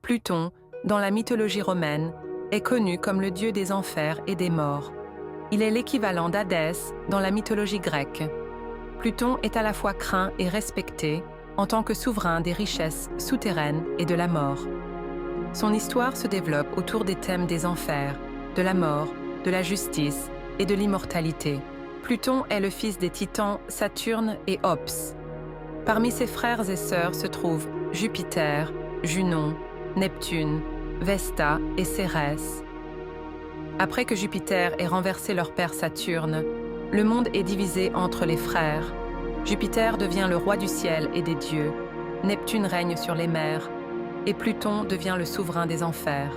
Pluton, dans la mythologie romaine, est connu comme le dieu des enfers et des morts. Il est l'équivalent d'Hadès dans la mythologie grecque. Pluton est à la fois craint et respecté en tant que souverain des richesses souterraines et de la mort. Son histoire se développe autour des thèmes des enfers, de la mort, de la justice et de l'immortalité. Pluton est le fils des titans Saturne et Ops. Parmi ses frères et sœurs se trouvent Jupiter, Junon, Neptune, Vesta et Cérès. Après que Jupiter ait renversé leur père Saturne, le monde est divisé entre les frères. Jupiter devient le roi du ciel et des dieux, Neptune règne sur les mers, et Pluton devient le souverain des enfers.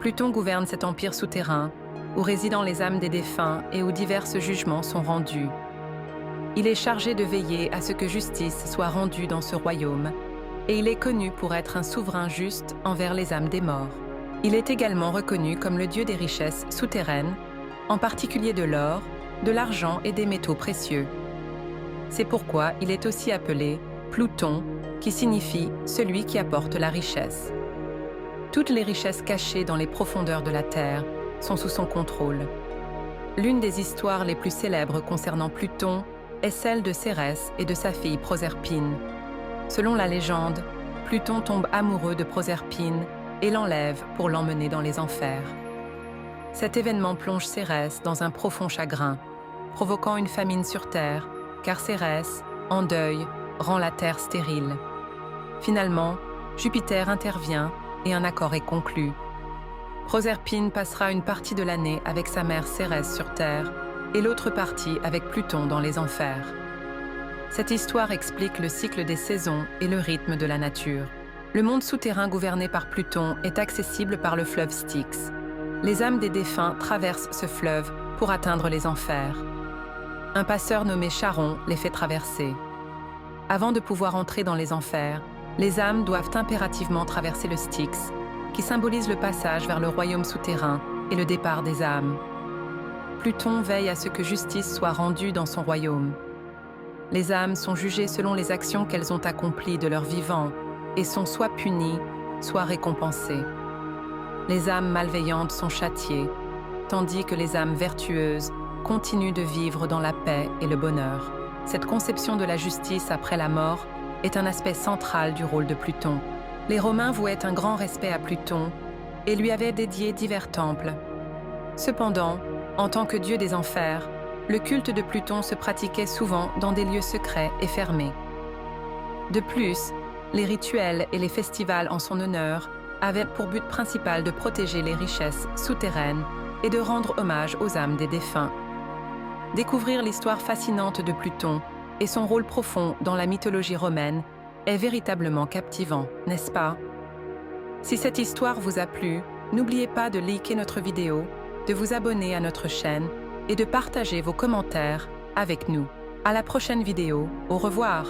Pluton gouverne cet empire souterrain, où résident les âmes des défunts et où divers jugements sont rendus. Il est chargé de veiller à ce que justice soit rendue dans ce royaume, et il est connu pour être un souverain juste envers les âmes des morts. Il est également reconnu comme le dieu des richesses souterraines, en particulier de l'or, de l'argent et des métaux précieux. C'est pourquoi il est aussi appelé Pluton, qui signifie « celui qui apporte la richesse ». Toutes les richesses cachées dans les profondeurs de la Terre sont sous son contrôle. L'une des histoires les plus célèbres concernant Pluton est celle de Cérès et de sa fille Proserpine. Selon la légende, Pluton tombe amoureux de Proserpine et l'enlève pour l'emmener dans les enfers. Cet événement plonge Cérès dans un profond chagrin, provoquant une famine sur Terre, car Cérès, en deuil, rend la Terre stérile. Finalement, Jupiter intervient et un accord est conclu. Proserpine passera une partie de l'année avec sa mère Cérès sur Terre et l'autre partie avec Pluton dans les enfers. Cette histoire explique le cycle des saisons et le rythme de la nature. Le monde souterrain gouverné par Pluton est accessible par le fleuve Styx. Les âmes des défunts traversent ce fleuve pour atteindre les enfers. Un passeur nommé Charon les fait traverser. Avant de pouvoir entrer dans les enfers, les âmes doivent impérativement traverser le Styx, qui symbolise le passage vers le royaume souterrain et le départ des âmes. Pluton veille à ce que justice soit rendue dans son royaume. Les âmes sont jugées selon les actions qu'elles ont accomplies de leur vivant et sont soit punies, soit récompensées. Les âmes malveillantes sont châtiées, tandis que les âmes vertueuses continuent de vivre dans la paix et le bonheur. Cette conception de la justice après la mort est un aspect central du rôle de Pluton. Les Romains vouaient un grand respect à Pluton et lui avaient dédié divers temples. Cependant, en tant que dieu des enfers, le culte de Pluton se pratiquait souvent dans des lieux secrets et fermés. De plus, les rituels et les festivals en son honneur avaient pour but principal de protéger les richesses souterraines et de rendre hommage aux âmes des défunts. Découvrir l'histoire fascinante de Pluton et son rôle profond dans la mythologie romaine est véritablement captivant, n'est-ce pas? Si cette histoire vous a plu, n'oubliez pas de liker notre vidéo, de vous abonner à notre chaîne et de partager vos commentaires avec nous. À la prochaine vidéo, au revoir!